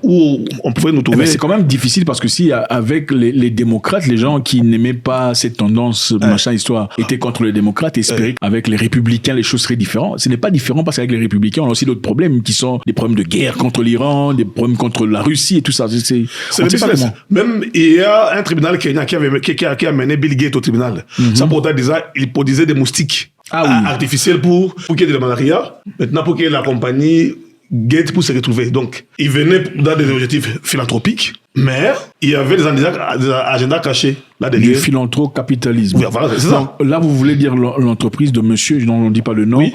[SPEAKER 2] où on pouvait nous trouver.
[SPEAKER 1] C'est quand même difficile parce que si avec les démocrates, les gens qui n'aimaient pas cette tendance, machin histoire, étaient contre les démocrates et espéraient qu'avec les républicains, les choses seraient différentes. Ce n'est pas différent parce qu'avec les républicains, on a aussi d'autres problèmes qui sont des problèmes de guerre contre l'Iran, des problèmes contre la Russie et tout ça.
[SPEAKER 2] C'est même, il y a un tribunal kenyan qui a mené Bill Gates au tribunal. Ça pour dire, il produisait des moustiques. Artificiel pour qu'il y ait de la malaria. Maintenant, pour que la compagnie Gates pour se retrouver. Donc, il venait dans des objectifs philanthropiques, mais il y avait des agendas cachés.
[SPEAKER 1] Du philanthrocapitalisme.
[SPEAKER 2] Oui, voilà, c'est ça.
[SPEAKER 1] Donc, là, vous voulez dire l'entreprise de monsieur, dont on ne dit pas le nom,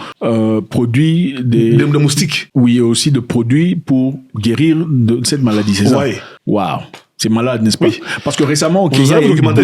[SPEAKER 1] produit des
[SPEAKER 2] moustiques.
[SPEAKER 1] Oui, aussi de produits pour guérir de cette maladie, c'est ça?
[SPEAKER 2] Oui.
[SPEAKER 1] Waouh. C'est malade, n'est-ce pas?
[SPEAKER 2] Oui.
[SPEAKER 1] Parce que récemment, au
[SPEAKER 2] Vous
[SPEAKER 1] Kenya,
[SPEAKER 2] avez
[SPEAKER 1] il y a eu
[SPEAKER 2] documenté,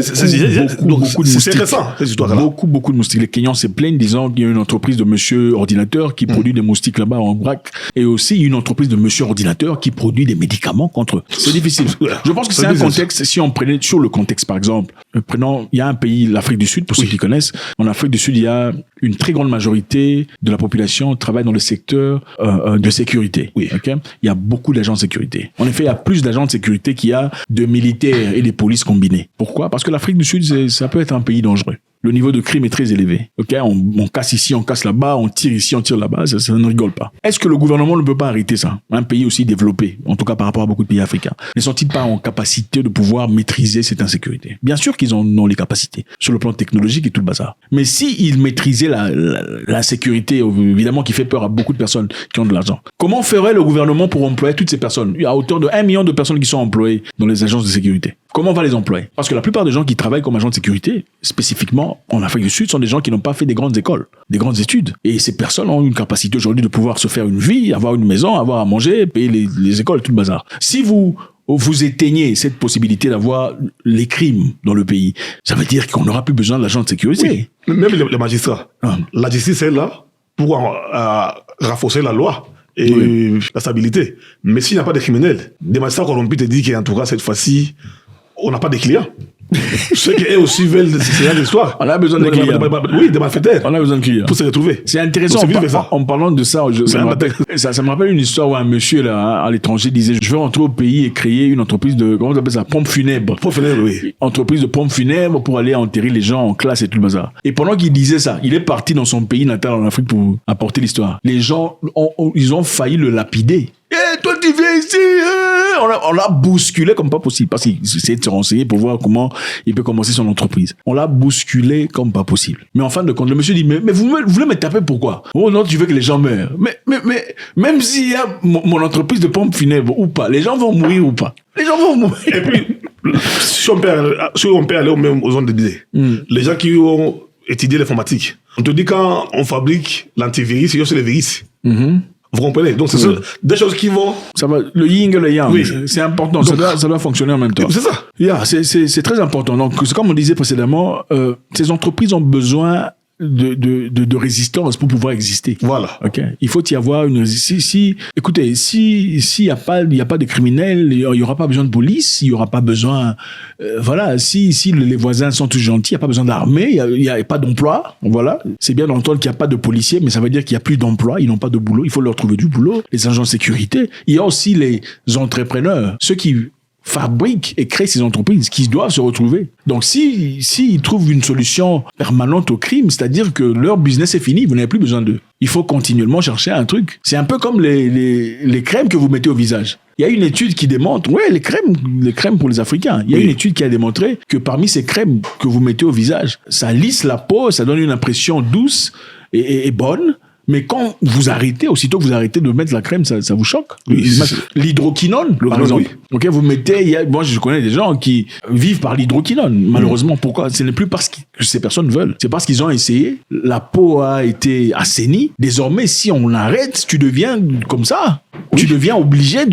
[SPEAKER 1] beaucoup de
[SPEAKER 2] c'est
[SPEAKER 1] moustiques.
[SPEAKER 2] récent, cette histoire-là.
[SPEAKER 1] Beaucoup de moustiques. Les Kenyans se plaignent, disant qu'il y a une entreprise de monsieur ordinateur qui produit des moustiques là-bas en vrac, et aussi une entreprise de monsieur ordinateur qui produit des médicaments contre eux. C'est difficile. Je pense que c'est un contexte, si on prenait sur le contexte, par exemple, il y a un pays, l'Afrique du Sud, pour ceux qui connaissent. En Afrique du Sud, il y a une très grande majorité de la population travaille dans le secteur de sécurité.
[SPEAKER 2] Oui.
[SPEAKER 1] Okay? Il y a beaucoup d'agents de sécurité. En effet, il y a plus d'agents de sécurité qu'il y a de militaires et des polices combinés. Pourquoi? Parce que l'Afrique du Sud, ça peut être un pays dangereux. Le niveau de crime est très élevé. Okay? On casse ici, on casse là-bas, on tire ici, on tire là-bas, ça ne rigole pas. Est-ce que le gouvernement ne peut pas arrêter ça? Un pays aussi développé, en tout cas par rapport à beaucoup de pays africains. Ne sont-ils pas en capacité de pouvoir maîtriser cette insécurité? Bien sûr qu'ils en ont les capacités, sur le plan technologique et tout le bazar. Mais s'ils maîtrisaient la sécurité, évidemment qui fait peur à beaucoup de personnes qui ont de l'argent, comment ferait le gouvernement pour employer toutes ces personnes? Il y a autant de 1 million de personnes qui sont employées dans les agences de sécurité. Comment on va les employer? Parce que la plupart des gens qui travaillent comme agents de sécurité, spécifiquement en Afrique du Sud, sont des gens qui n'ont pas fait des grandes écoles, des grandes études. Et ces personnes ont une capacité aujourd'hui de pouvoir se faire une vie, avoir une maison, avoir à manger, payer les écoles, tout le bazar. Si vous éteignez cette possibilité d'avoir les crimes dans le pays, ça veut dire qu'on n'aura plus besoin de l'agent de sécurité.
[SPEAKER 2] Oui. Même les magistrats. La justice est là pour renforcer la loi et la stabilité. Mais s'il n'y a pas de criminels, des magistrats corrompus te disent qu'en tout cas, cette fois-ci, on n'a pas de clients. Ceux qui aussi veulent c'est l'histoire.
[SPEAKER 1] On a besoin de clients.
[SPEAKER 2] Oui, des malfaiteurs.
[SPEAKER 1] On a besoin de clients.
[SPEAKER 2] Pour se retrouver.
[SPEAKER 1] C'est intéressant. En parlant de ça, ça me rappelle une histoire où un monsieur là, à l'étranger disait: je veux rentrer au pays et créer une entreprise de, comment on appelle ça, pompes funèbres.
[SPEAKER 2] Pompes funèbres, oui.
[SPEAKER 1] Entreprise de pompes funèbres pour aller enterrer les gens en classe et tout le bazar. Et pendant qu'il disait ça, il est parti dans son pays natal en Afrique pour apporter l'histoire. Les gens, ils ont failli le lapider. Toi tu viens ici, on l'a bousculé comme pas possible, parce qu'il essayait de se renseigner pour voir comment il peut commencer son entreprise. On l'a bousculé comme pas possible. Mais en fin de compte, le monsieur dit: mais vous voulez me taper pourquoi? Oh non, tu veux que les gens meurent. Mais même s'il y a mon entreprise de pompes funèbres ou pas, les gens vont mourir ou pas. Les gens vont mourir.
[SPEAKER 2] Et puis, si on peut aller même aux zones d'idées, les gens qui ont étudié l'informatique, on te dit quand on fabrique l'antivirus, il y a aussi les virus. Vous comprenez? Donc, c'est des choses qui vont...
[SPEAKER 1] Ça va, le yin et le yang,
[SPEAKER 2] oui.
[SPEAKER 1] C'est important. Donc, ça doit fonctionner en même temps.
[SPEAKER 2] C'est ça.
[SPEAKER 1] Yeah, c'est très important. Donc, comme on disait précédemment, ces entreprises ont besoin de résistance pour pouvoir exister.
[SPEAKER 2] Voilà.
[SPEAKER 1] Ok. Il faut y avoir une écoutez, s'il y a pas de criminels, il y aura pas besoin de police, il y aura pas besoin, voilà. Si les voisins sont tous gentils, il y a pas besoin d'armée, il y a pas d'emploi. Voilà. C'est bien d'entendre qu'il y a pas de policiers, mais ça veut dire qu'il y a plus d'emploi, ils n'ont pas de boulot, il faut leur trouver du boulot. Les agents de sécurité. Il y a aussi les entrepreneurs, ceux qui fabriquent et créent ces entreprises qui doivent se retrouver. Donc, s'ils trouvent une solution permanente au crime, c'est-à-dire que leur business est fini, vous n'avez plus besoin d'eux. Il faut continuellement chercher un truc. C'est un peu comme les crèmes que vous mettez au visage. Il y a une étude qui démontre, les crèmes pour les Africains. Il y a une étude qui a démontré que parmi ces crèmes que vous mettez au visage, ça lisse la peau, ça donne une impression douce et bonne. Mais quand vous arrêtez, aussitôt que vous arrêtez de mettre la crème, ça vous choque.
[SPEAKER 2] Oui,
[SPEAKER 1] l'hydroquinone, par exemple. Oui. Ok, vous mettez, moi je connais des gens qui vivent par l'hydroquinone. Malheureusement, pourquoi? Ce n'est plus parce que ces personnes veulent. C'est parce qu'ils ont essayé. La peau a été assainie. Désormais, si on arrête, tu deviens comme ça. Oui. Tu deviens obligé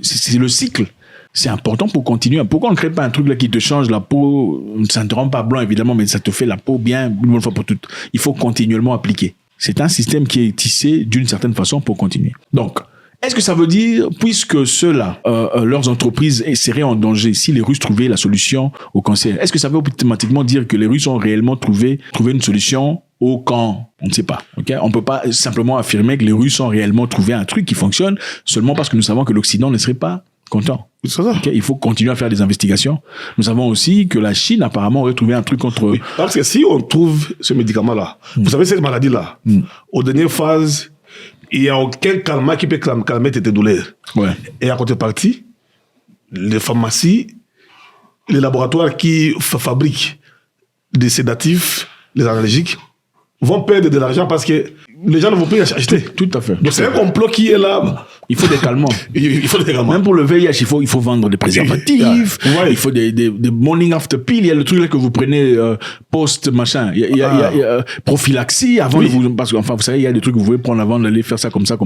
[SPEAKER 1] c'est le cycle. C'est important pour continuer. Pourquoi on ne crée pas un truc là qui te change la peau? Ça ne te rend pas blanc, évidemment, mais ça te fait la peau bien une bonne fois pour toutes. Il faut continuellement appliquer. C'est un système qui est tissé d'une certaine façon pour continuer. Donc, est-ce que ça veut dire, puisque ceux-là, leurs entreprises seraient en danger si les Russes trouvaient la solution au cancer, est-ce que ça veut automatiquement dire que les Russes ont réellement trouvé une solution au camp? On ne sait pas. Okay? On ne peut pas simplement affirmer que les Russes ont réellement trouvé un truc qui fonctionne seulement parce que nous savons que l'Occident ne serait pas content.
[SPEAKER 2] C'est ça.
[SPEAKER 1] Okay? Il faut continuer à faire des investigations. Nous savons aussi que la Chine apparemment aurait trouvé un truc contre...
[SPEAKER 2] Oui, parce que si on trouve ce médicament-là, vous savez cette maladie-là, aux dernières phases, il n'y a aucun calmant qui peut calmer tes douleurs.
[SPEAKER 1] Ouais.
[SPEAKER 2] Et à contrepartie, les pharmacies, les laboratoires qui fabriquent des sédatifs, les analgésiques, vont perdre de l'argent parce que les gens ne vont plus acheter.
[SPEAKER 1] Tout à fait.
[SPEAKER 2] Donc c'est un complot qui est là.
[SPEAKER 1] Il faut des calmants.
[SPEAKER 2] Il faut des calmants.
[SPEAKER 1] Même pour le VIH, il faut vendre des préservatifs.
[SPEAKER 2] Ouais.
[SPEAKER 1] Il faut des morning after pill. Il y a le truc là que vous prenez post machin. Il y a prophylaxie avant de vous, parce que enfin vous savez il y a des trucs que vous pouvez prendre avant d'aller faire ça comme ça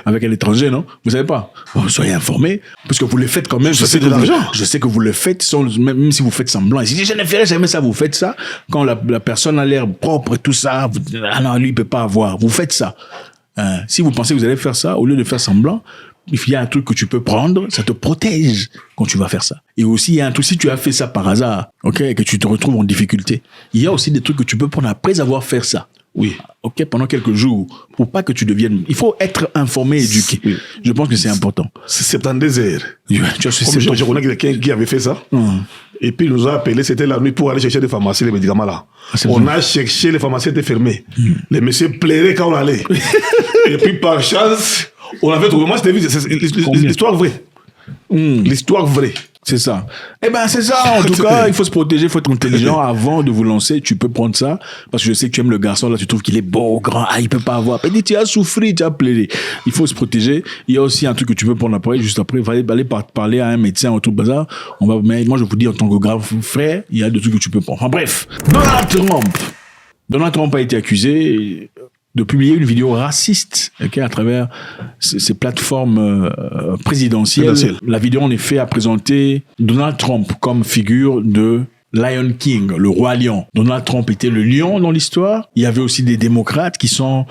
[SPEAKER 1] avec un étranger, non? Vous savez pas. Bon, soyez informés parce que vous le faites quand même.
[SPEAKER 2] C'est de l'argent.
[SPEAKER 1] Je sais que vous le faites même si vous faites semblant. Et si je ne ferais jamais ça, vous faites ça quand la personne a l'air propre et tout ça. Ah non, lui il peut pas avoir. Vous faites ça. Si vous pensez que vous allez faire ça, au lieu de faire semblant, il y a un truc que tu peux prendre, ça te protège quand tu vas faire ça. Et aussi, il y a un truc, si tu as fait ça par hasard, ok, et que tu te retrouves en difficulté, il y a aussi des trucs que tu peux prendre après avoir fait ça. Oui. Ok, pendant quelques jours, pour pas que tu deviennes... Il faut être informé, éduqué. Oui. Je pense que c'est important.
[SPEAKER 2] C'est un désert.
[SPEAKER 1] Tu vois,
[SPEAKER 2] je connais quelqu'un qui avait fait ça. Et puis, il nous a appelé, c'était la nuit pour aller chercher des pharmacies, les médicaments là. On a cherché, les pharmacies étaient fermées. Les messieurs pleuraient quand on allait. Et puis, par chance, on avait trouvé... Moi, c'était l'histoire vraie. L'histoire vraie.
[SPEAKER 1] C'est ça. Eh ben, c'est ça. En tout cas, il faut se protéger, il faut être intelligent. Avant de vous lancer, tu peux prendre ça. Parce que je sais que tu aimes le garçon, là, tu trouves qu'il est beau, grand. Ah, il peut pas avoir. Et tu as souffert, tu as plaidé. Il faut se protéger. Il y a aussi un truc que tu peux prendre après, juste après. Il va aller parler à un médecin ou tout le bazar. Mais moi, je vous dis, en tant que grave frère, il y a des trucs que tu peux prendre. Enfin, bref. Donald Trump a été accusé de publier une vidéo raciste à travers ces plateformes présidentielles. La vidéo, en effet, a présenté Donald Trump comme figure de Lion King, le roi lion. Donald Trump était le lion dans l'histoire. Il y avait aussi des démocrates qui sont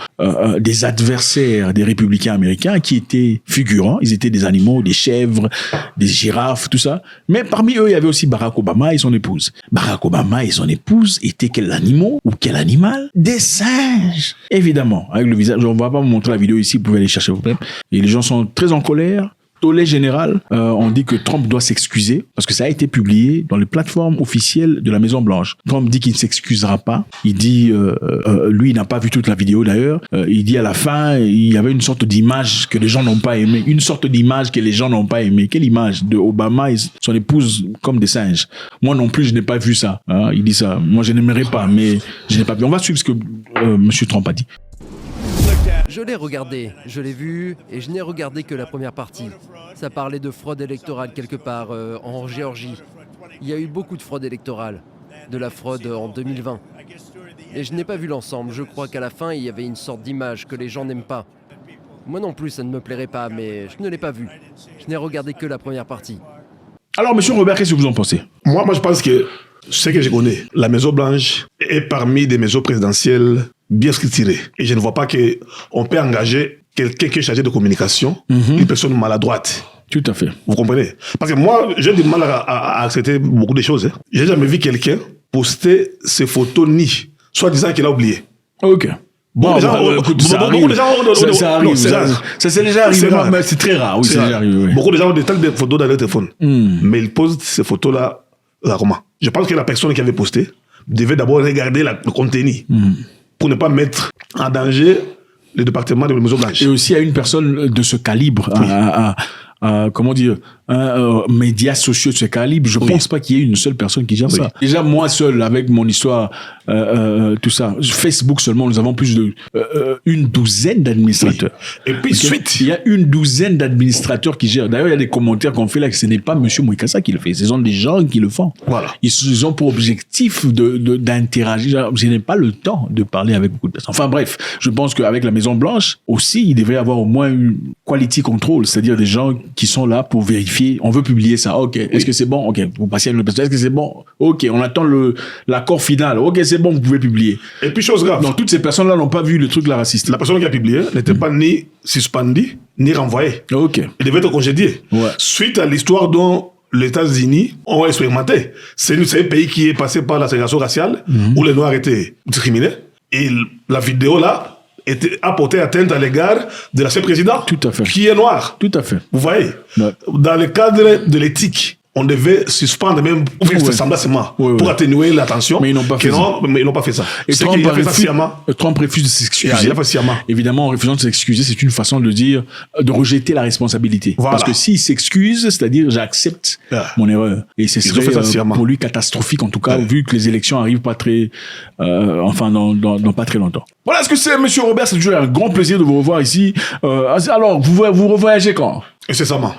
[SPEAKER 1] des adversaires des républicains américains qui étaient figurants. Ils étaient des animaux, des chèvres, des girafes, tout ça. Mais parmi eux, il y avait aussi Barack Obama et son épouse. Barack Obama et son épouse étaient quel animal ou quel animal? Des singes. Évidemment, avec le visage. On ne va pas vous montrer la vidéo ici, vous pouvez aller chercher vous-même. Et les gens sont très en colère. Tollé général, on dit que Trump doit s'excuser parce que ça a été publié dans les plateformes officielles de la Maison Blanche. Trump dit qu'il ne s'excusera pas. Il dit, lui, il n'a pas vu toute la vidéo d'ailleurs. Il dit à la fin, il y avait une sorte d'image que les gens n'ont pas aimé. Une sorte d'image que les gens n'ont pas aimé. Quelle image de Obama et son épouse comme des singes. Moi non plus, je n'ai pas vu ça. Hein. Il dit ça. Moi, je n'aimerais pas, mais je n'ai pas vu. On va suivre ce que Monsieur Trump a dit.
[SPEAKER 4] Je l'ai regardé, je l'ai vu, et je n'ai regardé que la première partie. Ça parlait de fraude électorale quelque part en Géorgie. Il y a eu beaucoup de fraude électorale, de la fraude en 2020. Et je n'ai pas vu l'ensemble, je crois qu'à la fin il y avait une sorte d'image que les gens n'aiment pas. Moi non plus ça ne me plairait pas, mais je ne l'ai pas vu. Je n'ai regardé que la première partie.
[SPEAKER 1] Alors monsieur Robert, qu'est-ce que vous en pensez?
[SPEAKER 2] Moi je pense que, ce que je connais, la Maison Blanche est parmi des maisons présidentielles bien structurées. Et je ne vois pas qu'on peut engager quelqu'un qui est chargé de communication, une personne maladroite.
[SPEAKER 1] Tout à fait.
[SPEAKER 2] Vous comprenez? Parce que moi, j'ai du mal à accepter beaucoup de choses. Hein. J'ai jamais vu quelqu'un poster ses photos ni, soit disant qu'il a oublié.
[SPEAKER 1] Ok. Bon, écoute, ça arrive. Ça c'est déjà arrivé, mais c'est très rare. Oui, c'est déjà arrivé. Oui.
[SPEAKER 2] Beaucoup de gens ont des tas de photos dans leur téléphone. Mais ils posent ces photos-là rarement. Je pense que la personne qui avait posté devait d'abord regarder le contenu pour ne pas mettre en danger le département de la Maison Blanche.
[SPEAKER 1] Et aussi à une personne de ce calibre, comment dire, médias sociaux de ce calibre, je pense pas qu'il y ait une seule personne qui gère ça. Déjà, moi seul, avec mon histoire, tout ça, Facebook seulement, nous avons plus de une douzaine d'administrateurs.
[SPEAKER 2] Et puis suite,
[SPEAKER 1] il y a une douzaine d'administrateurs qui gèrent. D'ailleurs, il y a des commentaires qu'on fait là que ce n'est pas Monsieur Mwikassa qui le fait, ce sont des gens qui le font. Voilà. Ils ont pour objectif d'interagir. Je n'ai pas le temps de parler avec beaucoup de personnes. Enfin bref, je pense qu'avec la Maison Blanche aussi, il devrait y avoir au moins une quality control, c'est-à-dire des gens qui sont là pour vérifier. On veut publier ça. Ok. Est-ce que c'est bon? Ok. Vous passez à une personne. Est-ce que c'est bon? Ok. On attend l'accord final. Ok, c'est bon. Vous pouvez publier.
[SPEAKER 2] Et puis chose grave.
[SPEAKER 1] Donc toutes ces personnes-là n'ont pas vu le truc là raciste.
[SPEAKER 2] La personne qui a publié n'était pas ni suspendue ni renvoyée. Ok. Il devait être congédié. Ouais. Suite à l'histoire dont les États-Unis ont expérimenté. C'est un pays qui est passé par la ségrégation raciale où les Noirs étaient discriminés. Et la vidéo là a porté atteinte à l'égard de l'ancien président,
[SPEAKER 1] tout à fait,
[SPEAKER 2] qui est noir.
[SPEAKER 1] Tout à fait.
[SPEAKER 2] Vous voyez, dans le cadre de l'éthique, on devait suspendre même, ou faire cet embrassement pour atténuer la tension.
[SPEAKER 1] Mais ils n'ont pas fait ça.
[SPEAKER 2] Mais ils n'ont pas fait ça.
[SPEAKER 1] Et
[SPEAKER 2] Trump
[SPEAKER 1] refuse de s'excuser.
[SPEAKER 2] Il a fait sciemment.
[SPEAKER 1] Évidemment, en refusant de s'excuser, c'est une façon de dire, de rejeter la responsabilité.
[SPEAKER 2] Voilà.
[SPEAKER 1] Parce que s'il s'excuse, c'est-à-dire j'accepte mon erreur. Et c'est pour lui catastrophique, en tout cas, vu que les élections arrivent pas très, dans pas très longtemps. Voilà ce que c'est, monsieur Robert. C'est toujours un grand plaisir de vous revoir ici. Alors, vous revoyagez quand?
[SPEAKER 2] Incessamment.